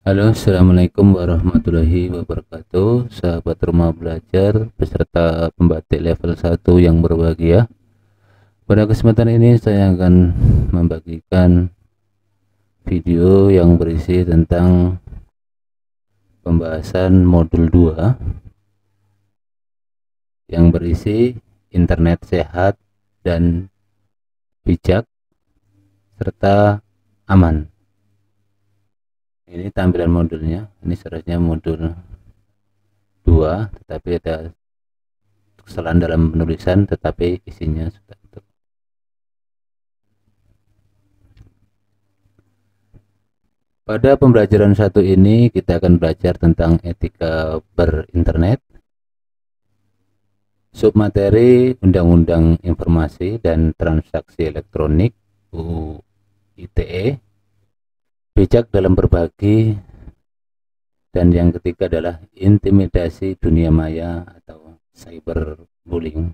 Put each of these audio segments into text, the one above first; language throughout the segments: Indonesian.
Halo, assalamualaikum warahmatullahi wabarakatuh, sahabat rumah belajar beserta pembatik level 1 yang berbahagia. Pada kesempatan ini saya akan membagikan video yang berisi tentang pembahasan modul 2 yang berisi internet sehat dan bijak serta aman. Ini tampilan modulnya. Ini seharusnya modul 2, tetapi ada kesalahan dalam penulisan, tetapi isinya sudah betul. Pada pembelajaran satu ini kita akan belajar tentang etika berinternet, submateri Undang-Undang Informasi dan Transaksi Elektronik UU ITE, bijak dalam berbagi, dan yang ketiga adalah intimidasi dunia maya atau cyberbullying.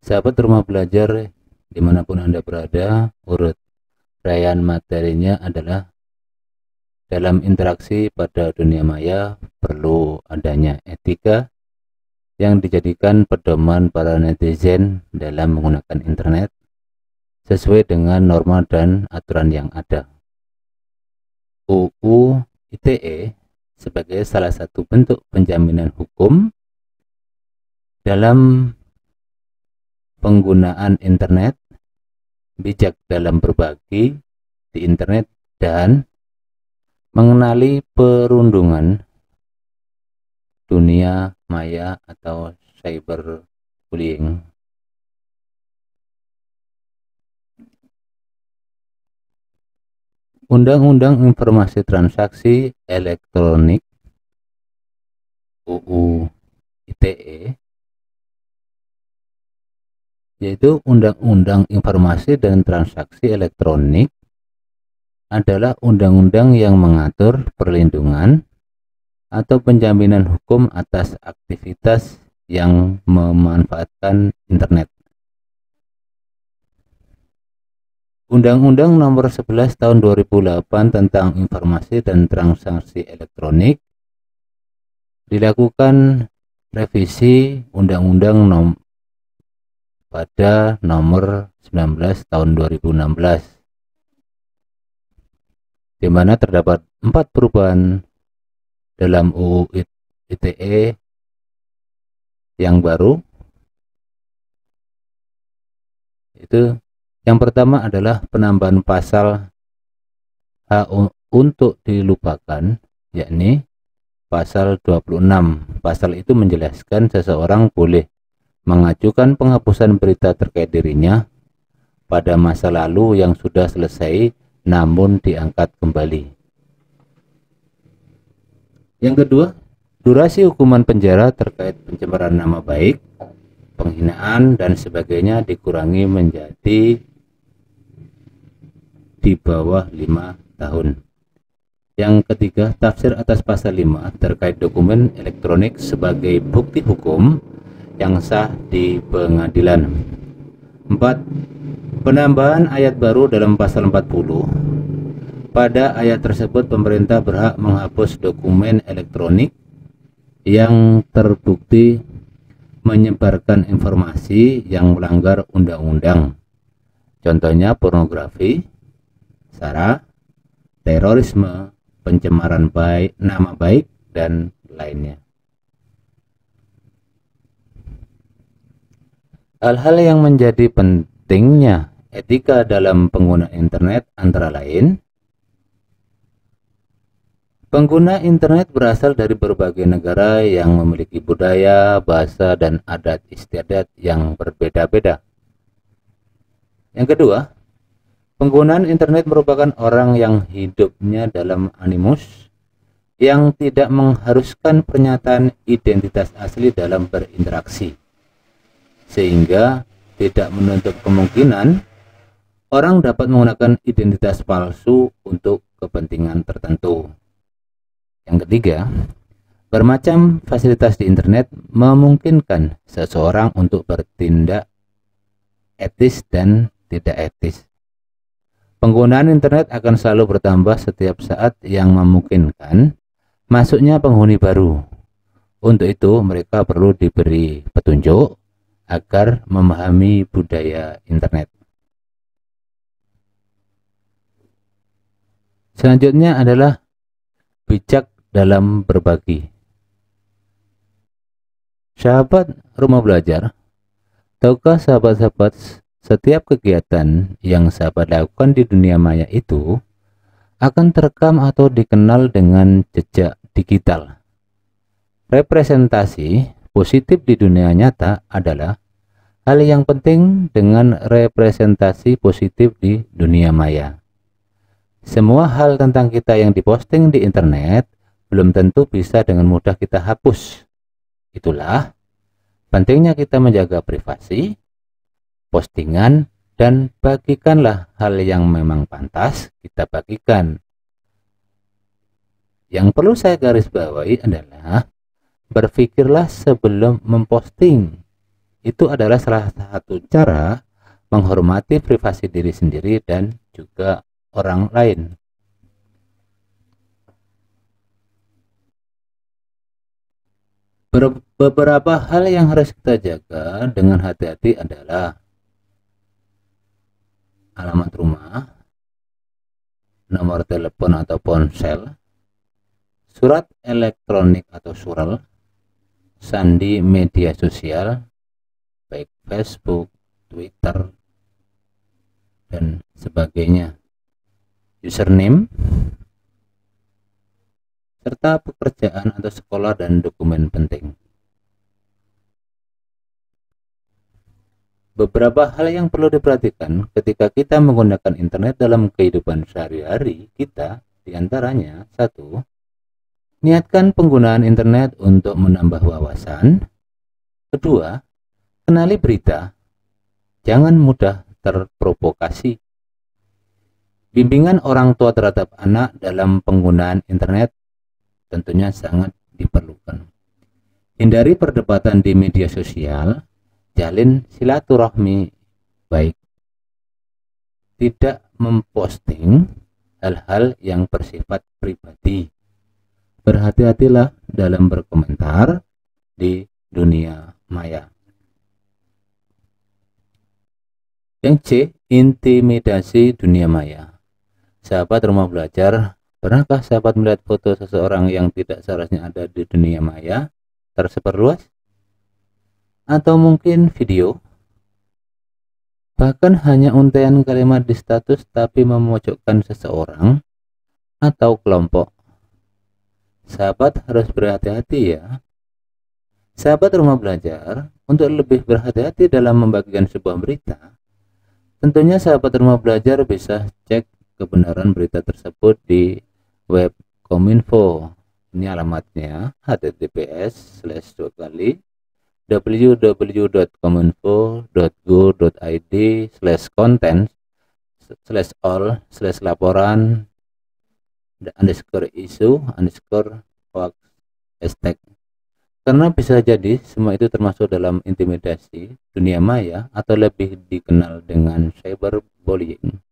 Sahabat rumah belajar dimanapun Anda berada, uraian materinya adalah dalam interaksi pada dunia maya perlu adanya etika yang dijadikan pedoman para netizen dalam menggunakan internet sesuai dengan norma dan aturan yang ada. UU ITE sebagai salah satu bentuk penjaminan hukum dalam penggunaan internet, bijak dalam berbagi di internet, dan mengenali perundungan dunia maya atau cyberbullying. Undang-Undang Informasi Transaksi Elektronik UU ITE, yaitu Undang-Undang Informasi dan Transaksi Elektronik, adalah undang-undang yang mengatur perlindungan atau penjaminan hukum atas aktivitas yang memanfaatkan internet. Undang-Undang Nomor 11 Tahun 2008 tentang Informasi dan Transaksi Elektronik dilakukan revisi Undang-Undang pada Nomor 19 Tahun 2016, di mana terdapat 4 perubahan dalam UU ITE yang baru. Itu yang pertama adalah penambahan pasal hak untuk dilupakan, yakni pasal 26. Pasal itu menjelaskan seseorang boleh mengajukan penghapusan berita terkait dirinya pada masa lalu yang sudah selesai namun diangkat kembali. Yang kedua, durasi hukuman penjara terkait pencemaran nama baik, penghinaan, dan sebagainya dikurangi menjadi di bawah 5 tahun. Yang ketiga, tafsir atas pasal 5 terkait dokumen elektronik sebagai bukti hukum yang sah di pengadilan. 4. Penambahan ayat baru dalam pasal 40. Pada ayat tersebut pemerintah berhak menghapus dokumen elektronik yang terbukti menyebarkan informasi yang melanggar undang-undang. Contohnya pornografi, sara, terorisme, pencemaran nama baik, dan lainnya. Hal-hal yang menjadi pentingnya etika dalam penggunaan internet antara lain: pengguna internet berasal dari berbagai negara yang memiliki budaya, bahasa, dan adat istiadat yang berbeda-beda. Yang kedua, penggunaan internet merupakan orang yang hidupnya dalam animus yang tidak mengharuskan pernyataan identitas asli dalam berinteraksi, sehingga tidak menutup kemungkinan orang dapat menggunakan identitas palsu untuk kepentingan tertentu. Yang ketiga, bermacam fasilitas di internet memungkinkan seseorang untuk bertindak etis dan tidak etis. Penggunaan internet akan selalu bertambah setiap saat yang memungkinkan masuknya penghuni baru. Untuk itu, mereka perlu diberi petunjuk agar memahami budaya internet. Selanjutnya adalah bijak dalam berbagi. Sahabat Rumah Belajar, tahukah sahabat-sahabat, setiap kegiatan yang sahabat lakukan di dunia maya itu akan terekam atau dikenal dengan jejak digital. Representasi positif di dunia nyata adalah hal yang penting dengan representasi positif di dunia maya. Semua hal tentang kita yang diposting di internet belum tentu bisa dengan mudah kita hapus. Itulah pentingnya kita menjaga privasi postingan dan bagikanlah hal yang memang pantas kita bagikan. Yang perlu saya garis bawahi adalah berpikirlah sebelum memposting. Itu adalah salah satu cara menghormati privasi diri sendiri dan juga orang lain. Beberapa hal yang harus kita jaga dengan hati-hati adalah alamat rumah, nomor telepon atau ponsel, surat elektronik atau surel, sandi media sosial, baik Facebook, Twitter, dan sebagainya, username, serta pekerjaan atau sekolah dan dokumen penting. Beberapa hal yang perlu diperhatikan ketika kita menggunakan internet dalam kehidupan sehari-hari kita, diantaranya: 1. Niatkan penggunaan internet untuk menambah wawasan. 2. Kenali berita. Jangan mudah terprovokasi. Bimbingan orang tua terhadap anak dalam penggunaan internet tentunya sangat diperlukan. Hindari perdebatan di media sosial. Jalin silaturahmi baik. Tidak memposting hal-hal yang bersifat pribadi. Berhati-hatilah dalam berkomentar di dunia maya. Yang C, intimidasi dunia maya. Sahabat Rumah Belajar, pernahkah sahabat melihat foto seseorang yang tidak seharusnya ada di dunia maya tersebar luas? Atau mungkin video, bahkan hanya untaian kalimat di status tapi memojokkan seseorang atau kelompok. Sahabat harus berhati-hati ya. Sahabat Rumah Belajar, untuk lebih berhati-hati dalam membagikan sebuah berita, tentunya sahabat Rumah Belajar bisa cek kebenaran berita tersebut di web Kominfo. Ini alamatnya https://www.kominfo.go.id/content/all/laporan_isu_hoax#. Karena bisa jadi semua itu termasuk dalam intimidasi dunia maya atau lebih dikenal dengan cyberbullying.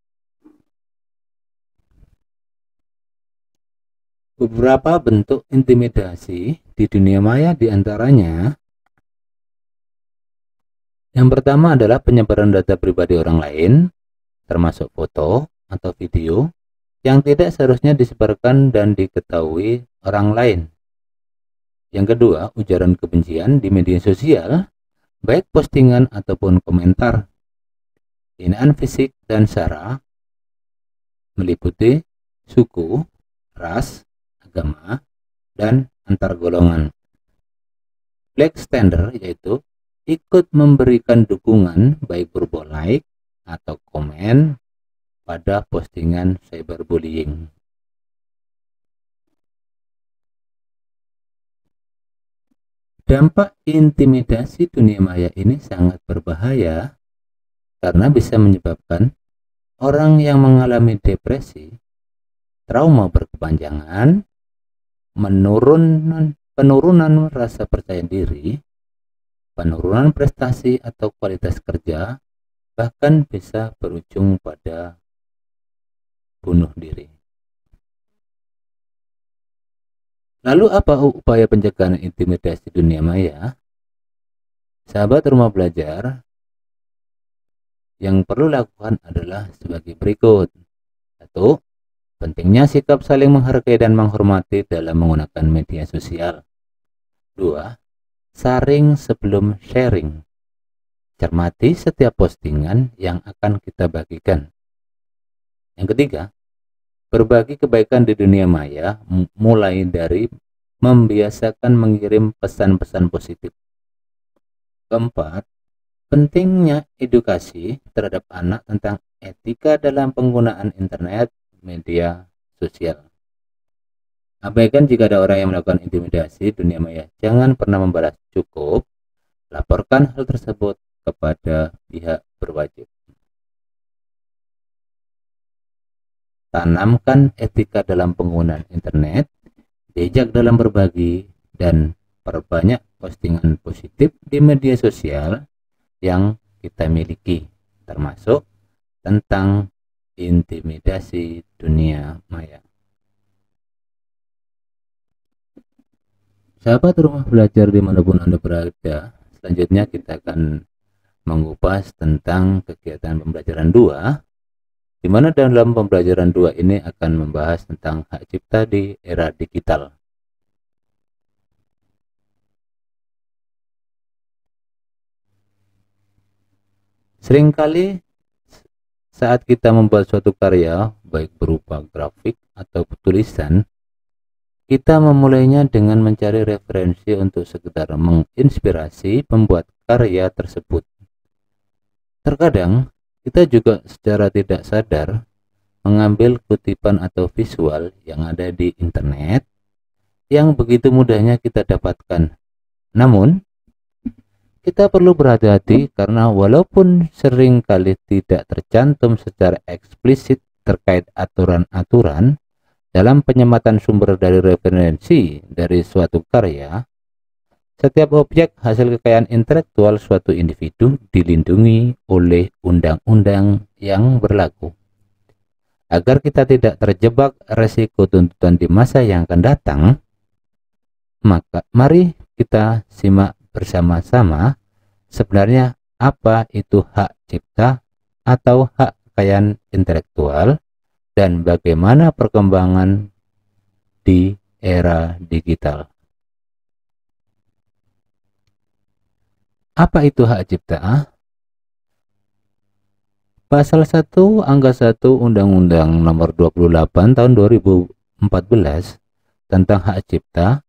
Beberapa bentuk intimidasi di dunia maya diantaranya: yang pertama adalah penyebaran data pribadi orang lain, termasuk foto atau video yang tidak seharusnya disebarkan dan diketahui orang lain. Yang kedua, ujaran kebencian di media sosial, baik postingan ataupun komentar. Hinaan fisik dan sara meliputi suku, ras, agama, dan antar golongan. Black standard yaitu ikut memberikan dukungan baik berupa like atau komen pada postingan cyberbullying. Dampak intimidasi dunia maya ini sangat berbahaya karena bisa menyebabkan orang yang mengalami depresi, trauma berkepanjangan, penurunan rasa percaya diri, penurunan prestasi atau kualitas kerja, bahkan bisa berujung pada bunuh diri. Lalu apa upaya pencegahan intimidasi dunia maya? Sahabat rumah belajar, yang perlu lakukan adalah sebagai berikut. 1. Pentingnya sikap saling menghargai dan menghormati dalam menggunakan media sosial. 2. Saring sebelum sharing. Cermati setiap postingan yang akan kita bagikan. Yang ketiga, berbagi kebaikan di dunia maya mulai dari membiasakan mengirim pesan-pesan positif. Keempat, pentingnya edukasi terhadap anak tentang etika dalam penggunaan internet, media sosial. Abaikan jika ada orang yang melakukan intimidasi dunia maya. Jangan pernah membalas, cukup laporkan hal tersebut kepada pihak berwajib. Tanamkan etika dalam penggunaan internet, bijak dalam berbagi, dan perbanyak postingan positif di media sosial yang kita miliki, termasuk tentang intimidasi dunia maya. Sahabat rumah belajar dimanapun Anda berada, selanjutnya kita akan mengupas tentang kegiatan pembelajaran 2, di mana dalam pembelajaran 2 ini akan membahas tentang hak cipta di era digital. Seringkali saat kita membuat suatu karya, baik berupa grafik atau tulisan, kita memulainya dengan mencari referensi untuk sekedar menginspirasi pembuat karya tersebut. Terkadang, kita juga secara tidak sadar mengambil kutipan atau visual yang ada di internet yang begitu mudahnya kita dapatkan. Namun, kita perlu berhati-hati karena walaupun sering kali tidak tercantum secara eksplisit terkait aturan-aturan dalam penyematan sumber dari referensi dari suatu karya, setiap objek hasil kekayaan intelektual suatu individu dilindungi oleh undang-undang yang berlaku. Agar kita tidak terjebak resiko tuntutan di masa yang akan datang, maka mari kita simak bersama-sama sebenarnya apa itu hak cipta atau hak kekayaan intelektual dan bagaimana perkembangan di era digital. Apa itu hak cipta? Pasal 1 Angka 1 Undang-Undang Nomor 28 Tahun 2014 tentang hak cipta,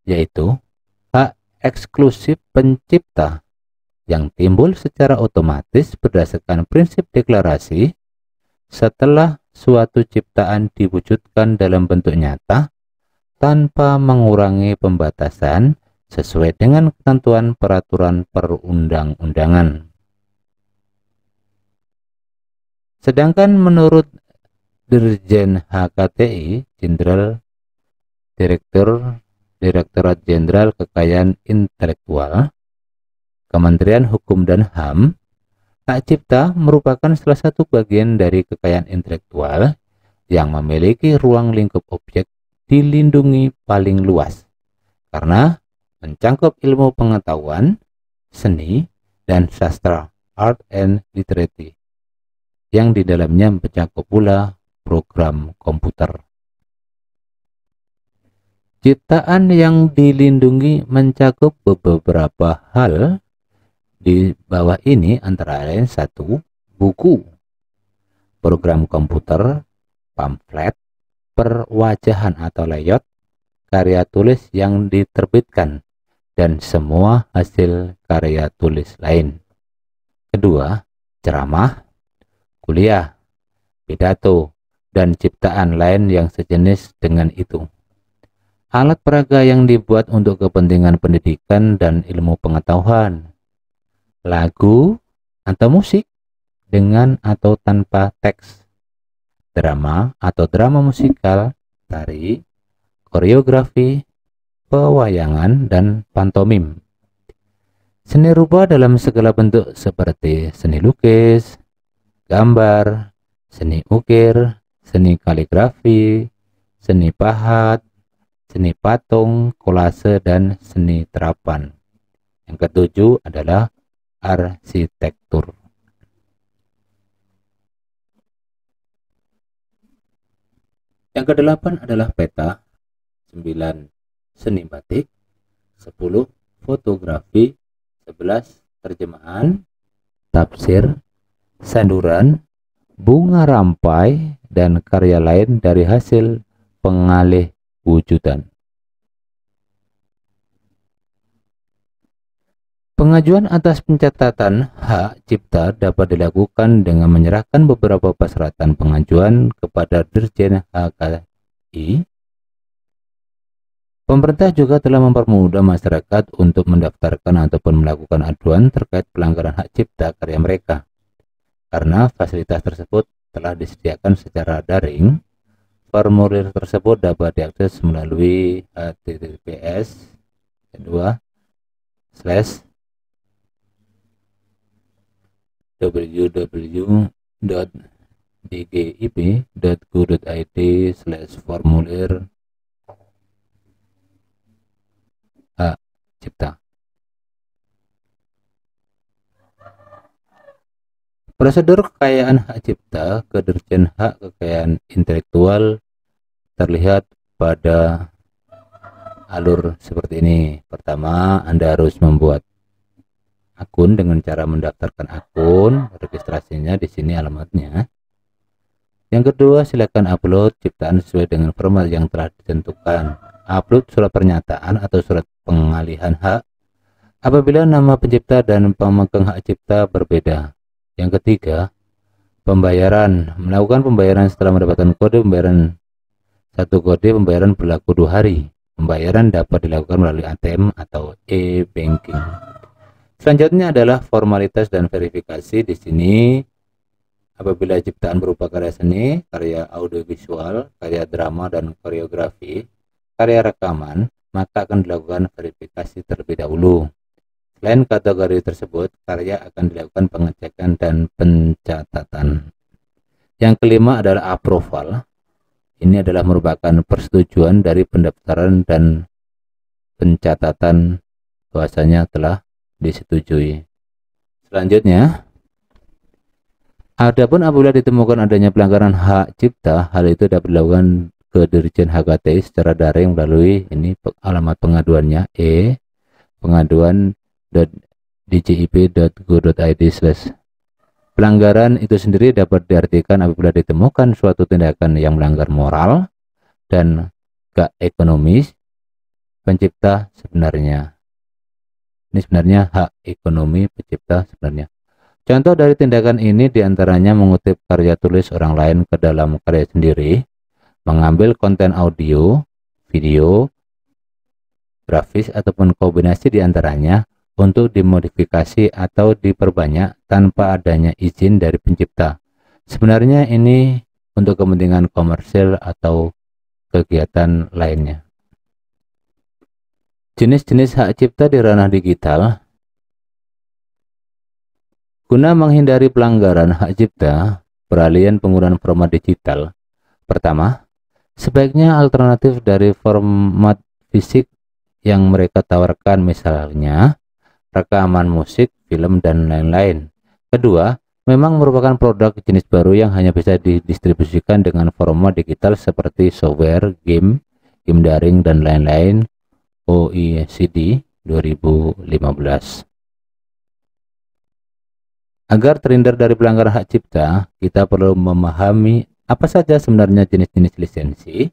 yaitu hak eksklusif pencipta yang timbul secara otomatis berdasarkan prinsip deklarasi setelah suatu ciptaan diwujudkan dalam bentuk nyata tanpa mengurangi pembatasan sesuai dengan ketentuan peraturan perundang-undangan. Sedangkan menurut Dirjen HKTI, Direktorat Jenderal Kekayaan Intelektual, Kementerian Hukum dan HAM, hak cipta merupakan salah satu bagian dari kekayaan intelektual yang memiliki ruang lingkup objek dilindungi paling luas karena mencangkup ilmu pengetahuan, seni, dan sastra (art and literature) yang di dalamnya mencakup pula program komputer. Ciptaan yang dilindungi mencakup beberapa hal. Di bawah ini antara lain: 1. Buku, program komputer, pamflet, perwajahan atau layout, karya tulis yang diterbitkan, dan semua hasil karya tulis lain. 2. Ceramah, kuliah, pidato, dan ciptaan lain yang sejenis dengan itu. Alat peraga yang dibuat untuk kepentingan pendidikan dan ilmu pengetahuan. Lagu atau musik dengan atau tanpa teks, drama atau drama musikal, tari, koreografi, pewayangan, dan pantomim. Seni rupa dalam segala bentuk seperti seni lukis, gambar, seni ukir, seni kaligrafi, seni pahat, seni patung, kolase, dan seni terapan. Yang ketujuh adalah arsitektur. Yang kedelapan adalah peta, 9 seni batik, 10 fotografi, 11 terjemahan, tafsir, sanduran, bunga rampai, dan karya lain dari hasil pengalih wujudan. Pengajuan atas pencatatan hak cipta dapat dilakukan dengan menyerahkan beberapa persyaratan pengajuan kepada Dirjen HKI. Pemerintah juga telah mempermudah masyarakat untuk mendaftarkan ataupun melakukan aduan terkait pelanggaran hak cipta karya mereka. Karena fasilitas tersebut telah disediakan secara daring, formulir tersebut dapat diakses melalui https://www.dgip.go.id/formulir hak cipta. Prosedur kekayaan hak cipta ke Dirjen Hak Kekayaan Intelektual terlihat pada alur seperti ini. Pertama, Anda harus membuat akun dengan cara mendaftarkan akun, registrasinya di sini alamatnya. Yang kedua, silakan upload ciptaan sesuai dengan format yang telah ditentukan. Upload surat pernyataan atau surat pengalihan hak apabila nama pencipta dan pemegang hak cipta berbeda. Yang ketiga, pembayaran. Melakukan pembayaran setelah mendapatkan kode pembayaran. Satu kode pembayaran berlaku 2 hari. Pembayaran dapat dilakukan melalui ATM atau e-banking. Selanjutnya adalah formalitas dan verifikasi. Di sini apabila ciptaan berupa karya seni, karya audiovisual, karya drama dan koreografi, karya rekaman, maka akan dilakukan verifikasi terlebih dahulu. Selain kategori tersebut, karya akan dilakukan pengecekan dan pencatatan. Yang kelima adalah approval. Ini adalah merupakan persetujuan dari pendaftaran dan pencatatan bahwasanya telah disetujui. Selanjutnya, adapun apabila ditemukan adanya pelanggaran hak cipta, hal itu dapat dilakukan ke Dirjen HKTI secara daring melalui ini alamat pengaduannya pengaduan.dgip.go.id/. Pelanggaran itu sendiri dapat diartikan apabila ditemukan suatu tindakan yang melanggar moral dan gak ekonomis pencipta sebenarnya. Ini sebenarnya hak ekonomi pencipta sebenarnya. Contoh dari tindakan ini diantaranya mengutip karya tulis orang lain ke dalam karya sendiri, mengambil konten audio, video, grafis ataupun kombinasi diantaranya untuk dimodifikasi atau diperbanyak tanpa adanya izin dari pencipta. Sebenarnya ini untuk kepentingan komersil atau kegiatan lainnya. Jenis-jenis hak cipta di ranah digital. Guna menghindari pelanggaran hak cipta, peralihan penggunaan format digital. Pertama, sebaiknya alternatif dari format fisik yang mereka tawarkan, misalnya rekaman musik, film, dan lain-lain. Kedua, memang merupakan produk jenis baru yang hanya bisa didistribusikan dengan format digital seperti software, game daring, dan lain-lain. OECD 2015. Agar terhindar dari pelanggaran hak cipta, kita perlu memahami apa saja sebenarnya jenis-jenis lisensi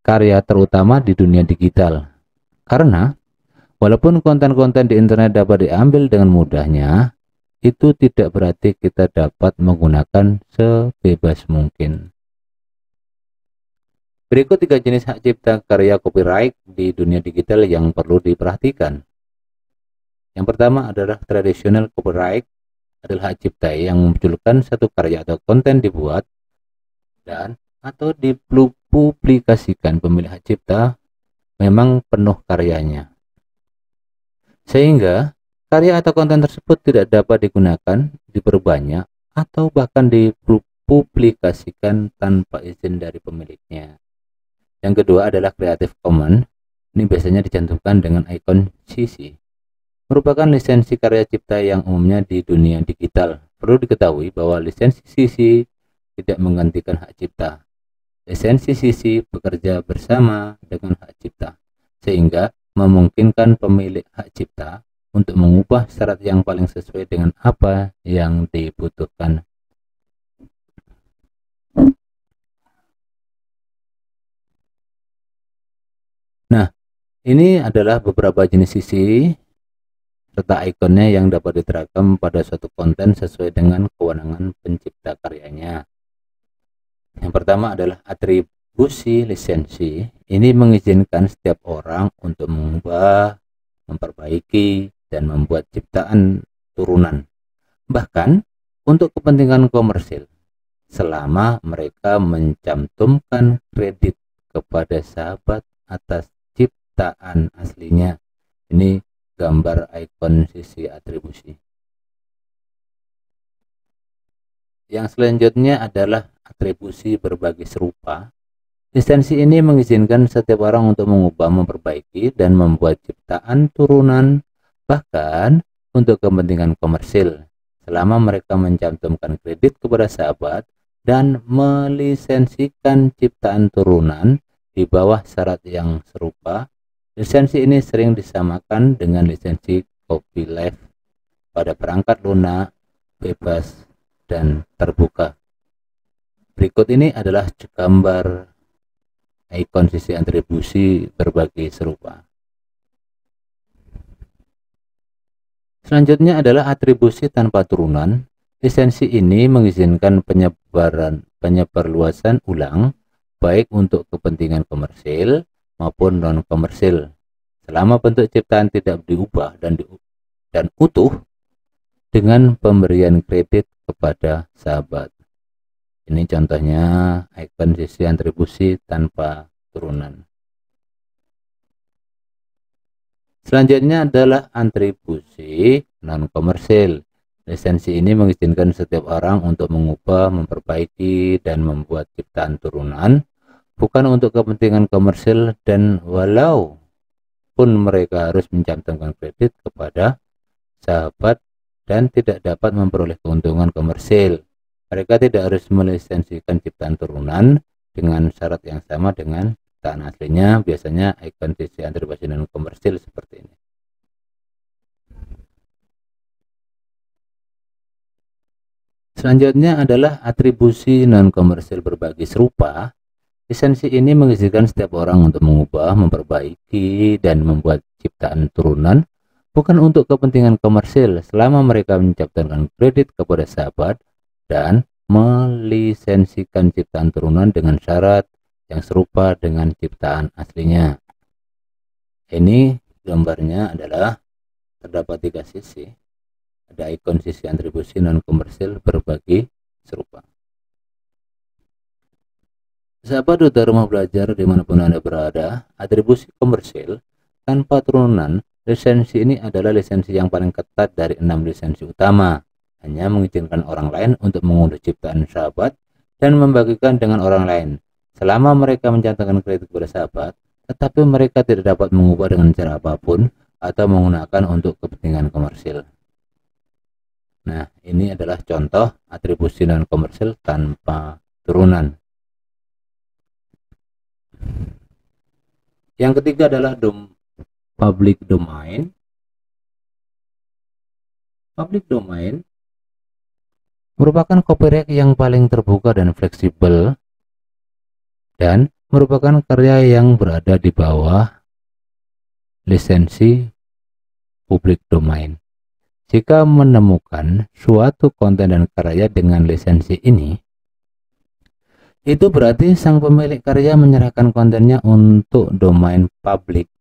karya terutama di dunia digital. Karena walaupun konten-konten di internet dapat diambil dengan mudahnya, itu tidak berarti kita dapat menggunakan sebebas mungkin. Berikut 3 jenis hak cipta karya copyright di dunia digital yang perlu diperhatikan. Yang pertama adalah traditional copyright, adalah hak cipta yang memunculkan satu karya atau konten dibuat dan atau dipublikasikan pemilik hak cipta memang penuh karyanya. Sehingga Karya atau konten tersebut tidak dapat digunakan, diperbanyak, atau bahkan dipublikasikan tanpa izin dari pemiliknya. Yang kedua adalah Creative Commons. Ini biasanya dicantumkan dengan ikon CC. Merupakan lisensi karya cipta yang umumnya di dunia digital. Perlu diketahui bahwa lisensi CC tidak menggantikan hak cipta. Lisensi CC bekerja bersama dengan hak cipta, sehingga memungkinkan pemilik hak cipta untuk mengubah syarat yang paling sesuai dengan apa yang dibutuhkan. Nah, ini adalah beberapa jenis CC serta ikonnya yang dapat diterapkan pada suatu konten sesuai dengan kewenangan pencipta karyanya. Yang pertama adalah atribusi lisensi. Ini mengizinkan setiap orang untuk mengubah, memperbaiki, dan membuat ciptaan turunan, bahkan untuk kepentingan komersil, selama mereka mencantumkan kredit kepada sahabat atas ciptaan aslinya. Ini gambar ikon sisi atribusi. Yang selanjutnya adalah atribusi berbagi serupa. Lisensi ini mengizinkan setiap orang untuk mengubah, memperbaiki, dan membuat ciptaan turunan, bahkan untuk kepentingan komersil, selama mereka mencantumkan kredit kepada sahabat dan melisensikan ciptaan turunan di bawah syarat yang serupa. Lisensi ini sering disamakan dengan lisensi copyleft pada perangkat lunak, bebas, dan terbuka. Berikut ini adalah gambar ikon sisi atribusi berbagi serupa. Selanjutnya adalah atribusi tanpa turunan. Lisensi ini mengizinkan penyebarluasan ulang, baik untuk kepentingan komersil maupun non-komersil, selama bentuk ciptaan tidak diubah dan utuh dengan pemberian kredit kepada sahabat. Ini contohnya ikon sisi atribusi tanpa turunan. Selanjutnya adalah atribusi non-komersil. Lisensi ini mengizinkan setiap orang untuk mengubah, memperbaiki, dan membuat ciptaan turunan, bukan untuk kepentingan komersil, dan walaupun mereka harus mencantumkan kredit kepada sahabat dan tidak dapat memperoleh keuntungan komersil. Mereka tidak harus melisensikan ciptaan turunan dengan syarat yang sama dengan ciptaan aslinya. Biasanya ikon sisi atribusi non komersil seperti ini. Selanjutnya adalah atribusi non komersil berbagi serupa. Lisensi ini mengizinkan setiap orang untuk mengubah, memperbaiki, dan membuat ciptaan turunan, bukan untuk kepentingan komersil, selama mereka menciptakan kredit kepada sahabat dan melisensikan ciptaan turunan dengan syarat yang serupa dengan ciptaan aslinya. Ini gambarnya adalah terdapat 3 sisi. Ada ikon sisi atribusi non komersil berbagi serupa. Sahabat Duta Rumah Belajar dimanapun Anda berada, atribusi komersil tanpa turunan. Lisensi ini adalah lisensi yang paling ketat dari 6 lisensi utama. Hanya mengizinkan orang lain untuk mengunduh ciptaan sahabat dan membagikan dengan orang lain, selama mereka mencantumkan kredit kepada sahabat, tetapi mereka tidak dapat mengubah dengan cara apapun atau menggunakan untuk kepentingan komersil. Nah, ini adalah contoh atribusi non komersil tanpa turunan. Yang ketiga adalah public domain. Public domain merupakan copyright yang paling terbuka dan fleksibel dan merupakan karya yang berada di bawah lisensi public domain. Jika menemukan suatu konten dan karya dengan lisensi ini, itu berarti sang pemilik karya menyerahkan kontennya untuk domain publik,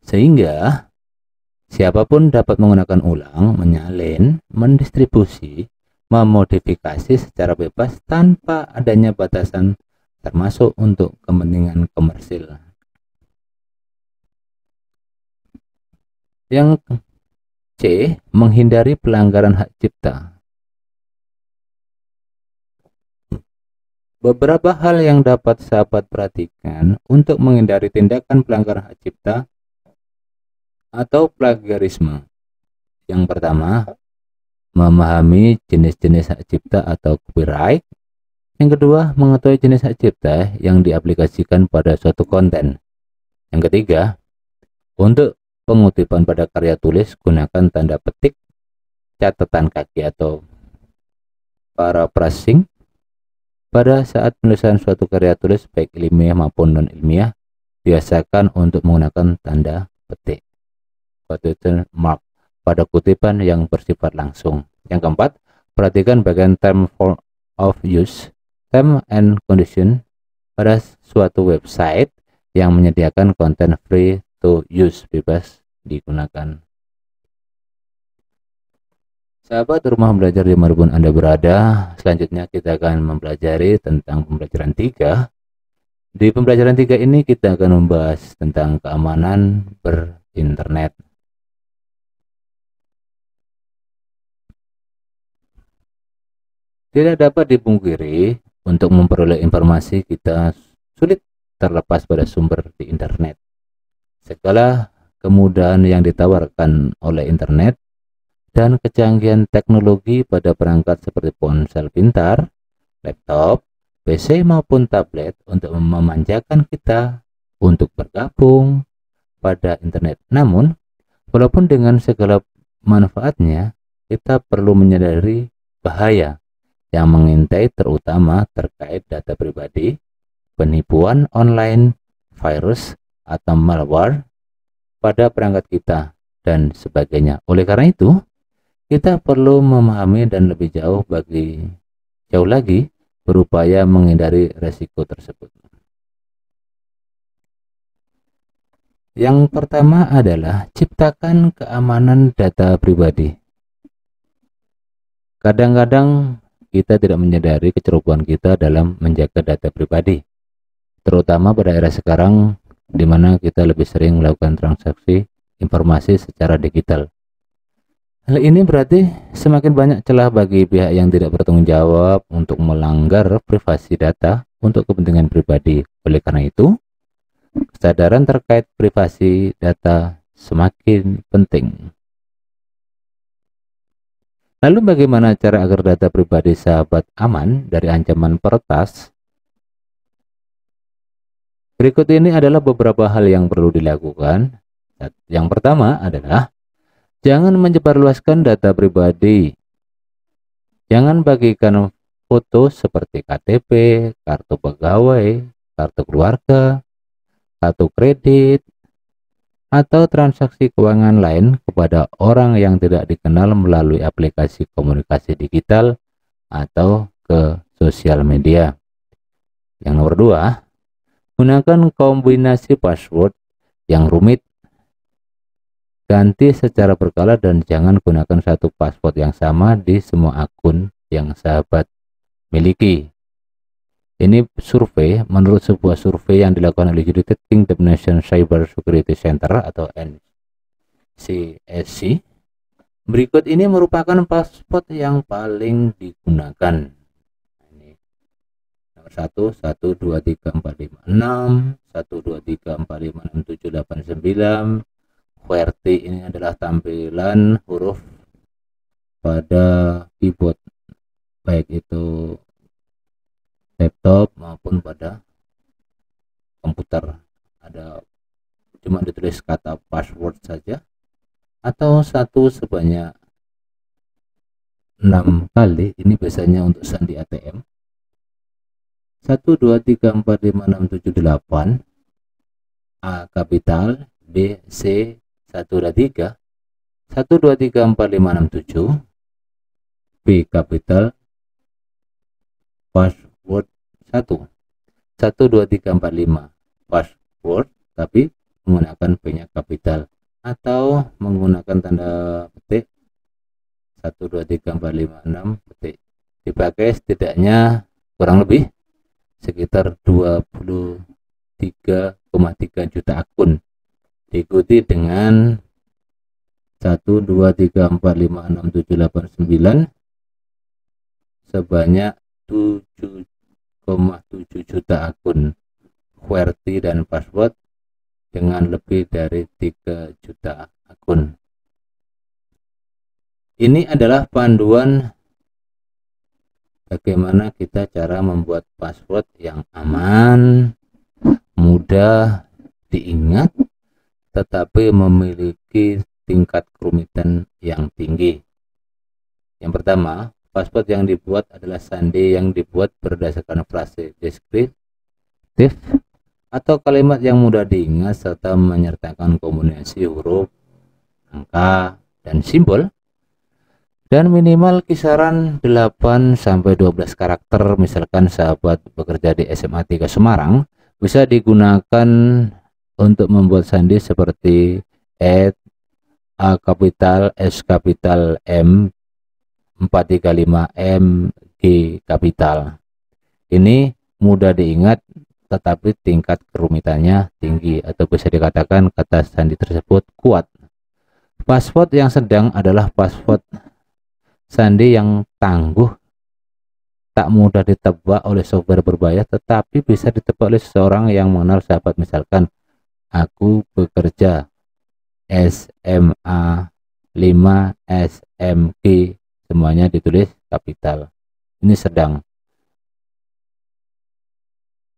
sehingga siapapun dapat menggunakan ulang, menyalin, mendistribusi, memodifikasi secara bebas tanpa adanya batasan, termasuk untuk kepentingan komersil. Yang C. Menghindari pelanggaran hak cipta. Beberapa hal yang dapat sahabat perhatikan untuk menghindari tindakan pelanggaran hak cipta atau plagiarisme. Yang pertama, memahami jenis-jenis hak cipta atau copyright. Yang kedua, mengetahui jenis hak cipta yang diaplikasikan pada suatu konten. Yang ketiga, untuk pengutipan pada karya tulis, gunakan tanda petik, catatan kaki atau paraphrasing. Pada saat penulisan suatu karya tulis baik ilmiah maupun non-ilmiah, biasakan untuk menggunakan tanda petik quotation mark pada kutipan yang bersifat langsung. Yang keempat, perhatikan bagian term of use, term and condition pada suatu website yang menyediakan konten free to use, bebas digunakan. Sahabat Rumah Belajar dimanapun Anda berada, selanjutnya kita akan mempelajari tentang pembelajaran 3. Di pembelajaran 3 ini kita akan membahas tentang keamanan berinternet. Tidak dapat dipungkiri, untuk memperoleh informasi kita sulit terlepas pada sumber di internet. Segala kemudahan yang ditawarkan oleh internet dan kecanggihan teknologi pada perangkat seperti ponsel pintar, laptop, PC maupun tablet untuk memanjakan kita untuk bergabung pada internet. Namun, walaupun dengan segala manfaatnya, kita perlu menyadari bahaya yang mengintai, terutama terkait data pribadi, penipuan online, virus atau malware pada perangkat kita dan sebagainya. Oleh karena itu, kita perlu memahami dan lebih jauh lagi berupaya menghindari resiko tersebut. Yang pertama adalah ciptakan keamanan data pribadi. Kadang-kadang kita tidak menyadari kecerobohan kita dalam menjaga data pribadi, terutama pada era sekarang di mana kita lebih sering melakukan transaksi informasi secara digital. Hal ini berarti semakin banyak celah bagi pihak yang tidak bertanggung jawab untuk melanggar privasi data untuk kepentingan pribadi. Oleh karena itu, kesadaran terkait privasi data semakin penting. Lalu bagaimana cara agar data pribadi sahabat aman dari ancaman peretas? Berikut ini adalah beberapa hal yang perlu dilakukan. Yang pertama adalah jangan menyebarluaskan data pribadi. Jangan bagikan foto seperti KTP, kartu pegawai, kartu keluarga, kartu kredit, atau transaksi keuangan lain kepada orang yang tidak dikenal melalui aplikasi komunikasi digital atau ke sosial media. Yang nomor 2, gunakan kombinasi password yang rumit. Ganti secara berkala dan jangan gunakan satu password yang sama di semua akun yang sahabat miliki. Ini survei menurut sebuah survei yang dilakukan oleh United Kingdom National Cyber Security Center atau NCSC. Berikut ini merupakan password yang paling digunakan. Ini nomor 1, 1, 2, 3, 4, 5, 6, 1, 2, 3, 4, 5, 6, 7, 8, 9. QWERTY ini adalah tampilan huruf pada keyboard, baik itu laptop maupun pada komputer. Ada cuma ditulis kata password saja, atau satu sebanyak 6 kali. Ini biasanya untuk sandi ATM. 1, 2, 3, 4, 5, 6, 7, 8. A kapital, B, C, 1, 2, 3, 1, 2, 3, 4, 5, 6, 7, B kapital, password 1, 1, 2, 3, 4, 5, password tapi menggunakan B-nya kapital atau menggunakan tanda petik 1, 2, 3, 4, 5, 6 petik. Dipakai setidaknya kurang lebih sekitar 23,3 juta akun, diikuti dengan 1 2 3 4 5 6 7 8 9 sebanyak 7,7 juta akun QWERTY dan password dengan lebih dari 3 juta akun. Ini adalah panduan bagaimana kita cara membuat password yang aman, mudah diingat, tetapi memiliki tingkat kerumitan yang tinggi. Yang pertama, password yang dibuat adalah sandi yang dibuat berdasarkan frase deskriptif atau kalimat yang mudah diingat serta menyertakan kombinasi huruf, angka, dan simbol, dan minimal kisaran 8-12 karakter. Misalkan sahabat bekerja di SMA 3 Semarang, bisa digunakan untuk membuat sandi seperti A kapital, S kapital, M 435, M, G kapital. Ini mudah diingat tetapi tingkat kerumitannya tinggi, atau bisa dikatakan kata sandi tersebut kuat. Password yang sedang adalah password sandi yang tangguh, tak mudah ditebak oleh software berbayar, tetapi bisa ditebak oleh seseorang yang mengenal sahabat. Misalkan, aku bekerja SMA 5 SMG, semuanya ditulis kapital. Ini sedang.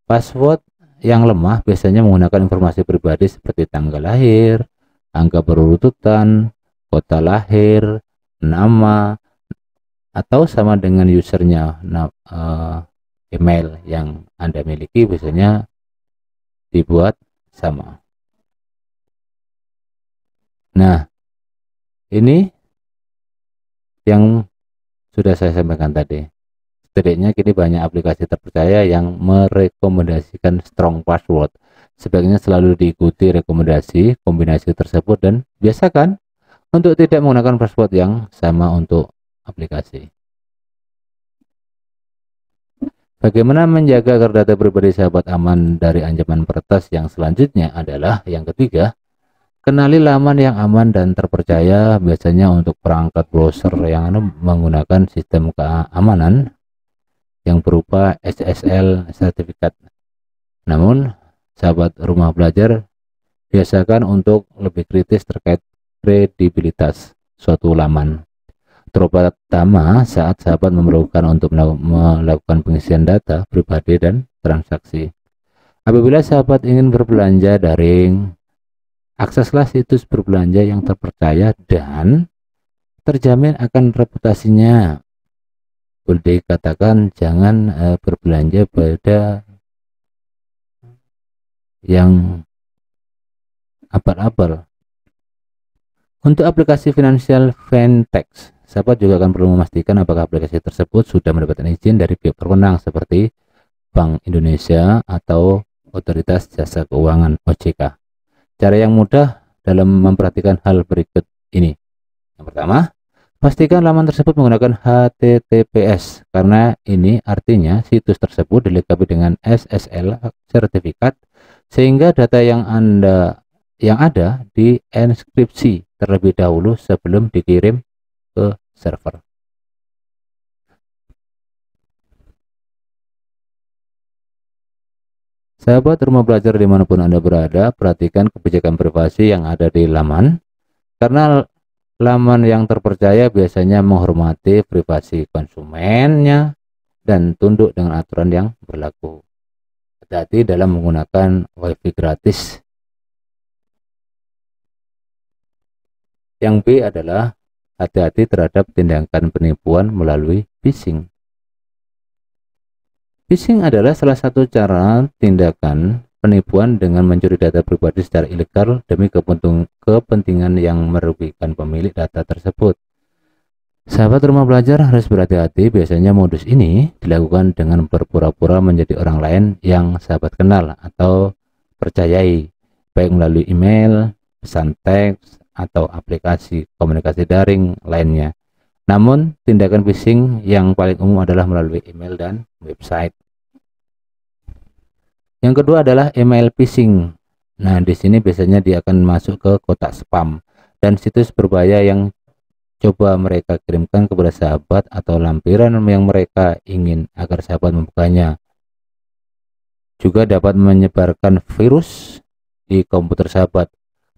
Password yang lemah biasanya menggunakan informasi pribadi seperti tanggal lahir, angka berurutan, kota lahir, nama, atau sama dengan usernya. Email yang Anda miliki biasanya dibuat sama. Nah, ini yang sudah saya sampaikan tadi. Setidaknya kini banyak aplikasi terpercaya yang merekomendasikan strong password. Sebaiknya selalu diikuti rekomendasi kombinasi tersebut dan biasakan untuk tidak menggunakan password yang sama untuk aplikasi. Bagaimana menjaga agar data pribadi sahabat aman dari ancaman peretas? Yang selanjutnya adalah yang ketiga, kenali laman yang aman dan terpercaya. Biasanya untuk perangkat browser yang menggunakan sistem keamanan yang berupa SSL sertifikat. Namun, sahabat rumah belajar, biasakan untuk lebih kritis terkait kredibilitas suatu laman. Terutama saat sahabat memerlukan untuk melakukan pengisian data pribadi dan transaksi. Apabila sahabat ingin berbelanja daring, akseslah situs berbelanja yang terpercaya dan terjamin akan reputasinya. Boleh dikatakan jangan berbelanja pada yang abal-abal. Untuk aplikasi finansial fintech, sahabat juga akan perlu memastikan apakah aplikasi tersebut sudah mendapatkan izin dari pihak berwenang seperti Bank Indonesia atau Otoritas Jasa Keuangan (OJK). Cara yang mudah dalam memperhatikan hal berikut ini. Yang pertama, pastikan laman tersebut menggunakan HTTPS, karena ini artinya situs tersebut dilengkapi dengan SSL sertifikat, sehingga data yang ada dienkripsi terlebih dahulu sebelum dikirim ke server. Sahabat rumah belajar dimanapun Anda berada, perhatikan kebijakan privasi yang ada di laman, karena laman yang terpercaya biasanya menghormati privasi konsumennya dan tunduk dengan aturan yang berlaku. Hati-hati dalam menggunakan WiFi gratis. Yang B adalah hati-hati terhadap tindakan penipuan melalui phishing. Phishing adalah salah satu cara tindakan penipuan dengan mencuri data pribadi secara ilegal demi kepentingan yang merugikan pemilik data tersebut. Sahabat rumah belajar harus berhati-hati. Biasanya modus ini dilakukan dengan berpura-pura menjadi orang lain yang sahabat kenal atau percayai, baik melalui email, pesan teks, atau aplikasi komunikasi daring lainnya. Namun, tindakan phishing yang paling umum adalah melalui email dan website. Yang kedua adalah email phishing. Nah, di sini biasanya dia akan masuk ke kotak spam. dan situs berbahaya yang coba mereka kirimkan kepada sahabat atau lampiran yang mereka ingin agar sahabat membukanya. Juga dapat menyebarkan virus di komputer sahabat.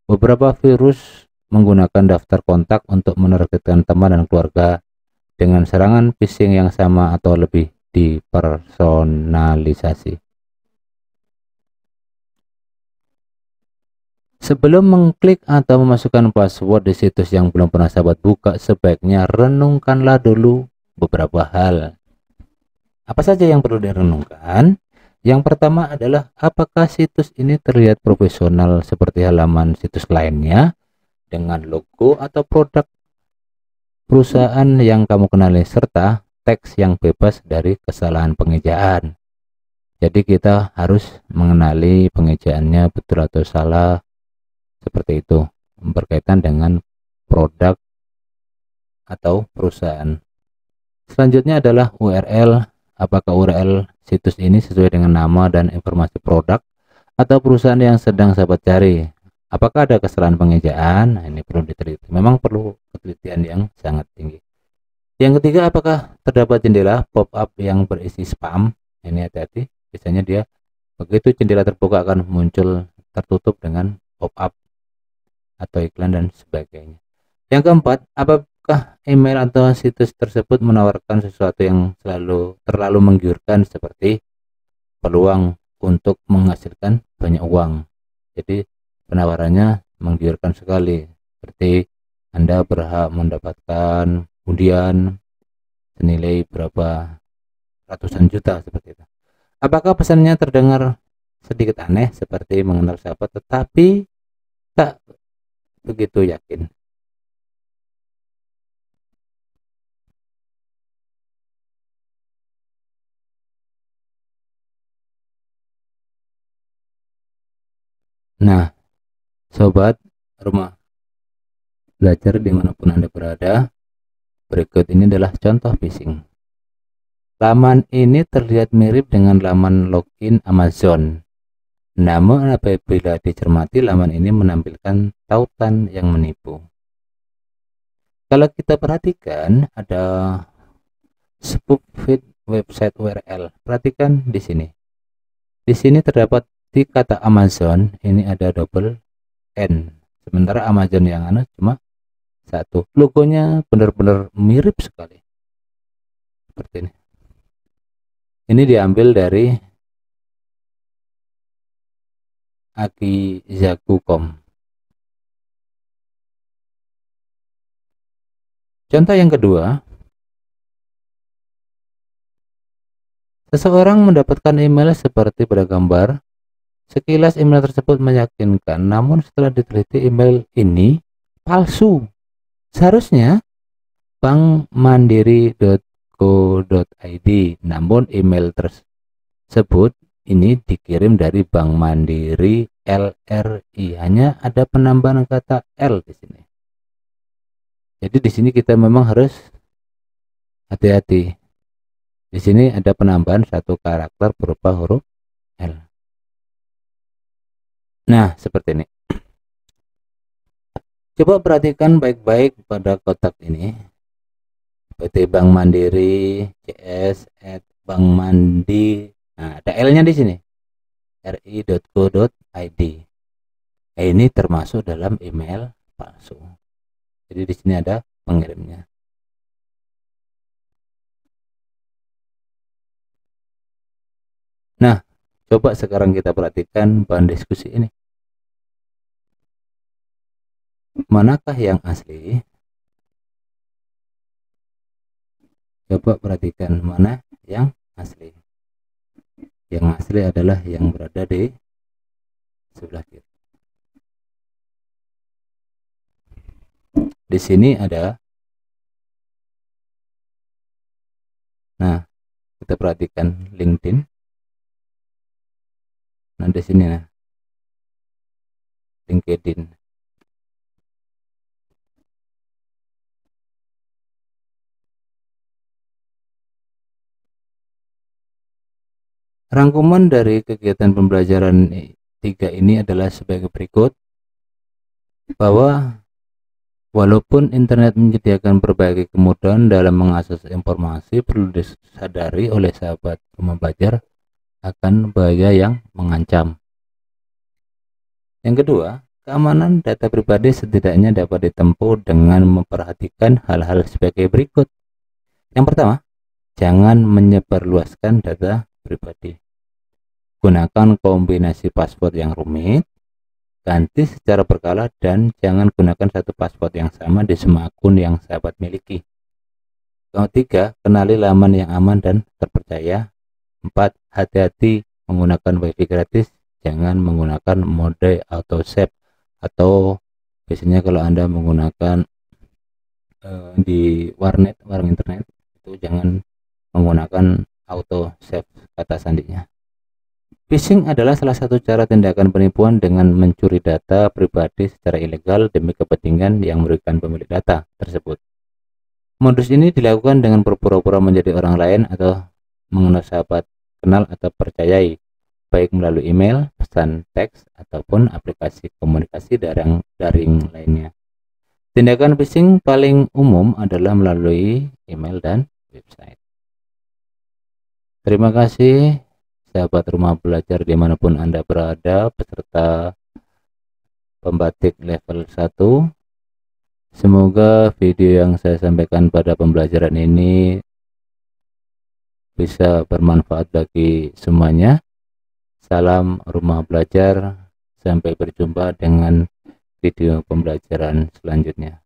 Beberapa virus menggunakan daftar kontak untuk menargetkan teman dan keluarga dengan serangan phishing yang sama atau lebih dipersonalisasi. Sebelum mengklik atau memasukkan password di situs yang belum pernah sahabat buka, sebaiknya renungkanlah dulu beberapa hal. Apa saja yang perlu direnungkan? Yang pertama adalah apakah situs ini terlihat profesional seperti halaman situs lainnya dengan logo atau produk perusahaan yang kamu kenali serta teks yang bebas dari kesalahan pengejaan. Jadi kita harus mengenali pengejaannya betul atau salah seperti itu berkaitan dengan produk atau perusahaan. Selanjutnya adalah URL. Apakah URL situs ini sesuai dengan nama dan informasi produk atau perusahaan yang sedang sahabat cari? Apakah ada kesalahan pengejaan? Nah, ini perlu diteliti. Memang perlu ketelitian yang sangat tinggi. Yang ketiga, apakah terdapat jendela pop-up yang berisi spam? Ini hati-hati. Biasanya dia begitu jendela terbuka akan muncul tertutup dengan pop-up atau iklan dan sebagainya. Yang keempat, apakah email atau situs tersebut menawarkan sesuatu yang terlalu menggiurkan seperti peluang untuk menghasilkan banyak uang. Jadi penawarannya menggiurkan sekali, seperti Anda berhak mendapatkan undian senilai berapa ratusan juta seperti itu. Apakah pesannya terdengar sedikit aneh seperti mengenal sahabat tetapi tak begitu yakin? Nah, sobat rumah belajar dimanapun Anda berada, berikut ini adalah contoh phishing. Laman ini terlihat mirip dengan laman login Amazon. Namun apabila dicermati, laman ini menampilkan tautan yang menipu. Kalau kita perhatikan ada spoof feed website URL. Perhatikan di sini. Di sini terdapat di kata Amazon ini ada double N. Sementara Amazon yang cuma satu. Logonya benar-benar mirip sekali. Seperti ini. Ini diambil dari akizaku.com. Contoh yang kedua, seseorang mendapatkan email seperti pada gambar. Sekilas email tersebut meyakinkan, namun setelah diteliti email ini palsu. Seharusnya bankmandiri.co.id, namun email tersebut ini dikirim dari Bank Mandiri LRI. Hanya ada penambahan kata L di sini. Jadi di sini kita memang harus hati-hati. Di sini ada penambahan satu karakter berupa huruf L. Nah, seperti ini. Coba perhatikan baik-baik pada kotak ini. PT Bank Mandiri, CS, Bank Mandi. Nah, ada L-nya di sini. ri.co.id. Ini termasuk dalam email palsu. Jadi di sini ada pengirimnya. Nah, coba sekarang kita perhatikan bahan diskusi ini. Manakah yang asli? Coba perhatikan mana yang asli. Yang asli adalah yang berada di sebelah kiri. Di sini ada. Nah, kita perhatikan LinkedIn. Nah, di sini nah. LinkedIn. Rangkuman dari kegiatan pembelajaran 3 ini adalah sebagai berikut, bahwa Walaupun internet menyediakan berbagai kemudahan dalam mengakses informasi, perlu disadari oleh sahabat rumah belajar akan bahaya yang mengancam. Yang kedua, keamanan data pribadi setidaknya dapat ditempuh dengan memperhatikan hal-hal sebagai berikut. Yang pertama, jangan menyebarluaskan data pribadi. Gunakan kombinasi password yang rumit, ganti secara berkala, dan jangan gunakan satu password yang sama di semua akun yang sahabat miliki. Ketiga, kenali laman yang aman dan terpercaya. 4. Hati-hati menggunakan wifi gratis, jangan menggunakan mode auto save, atau biasanya kalau Anda menggunakan di warnet, warung internet, itu jangan menggunakan auto save kata sandinya. Phishing adalah salah satu cara tindakan penipuan dengan mencuri data pribadi secara ilegal demi kepentingan yang merugikan pemilik data tersebut. Modus ini dilakukan dengan berpura-pura menjadi orang lain atau mengenal sahabat, kenal atau percayai, baik melalui email, pesan teks, ataupun aplikasi komunikasi daring lainnya. Tindakan phishing paling umum adalah melalui email dan website. Terima kasih sahabat rumah belajar dimanapun Anda berada, peserta pembatik level 1. Semoga video yang saya sampaikan pada pembelajaran ini bisa bermanfaat bagi semuanya. Salam rumah belajar, sampai berjumpa dengan video pembelajaran selanjutnya.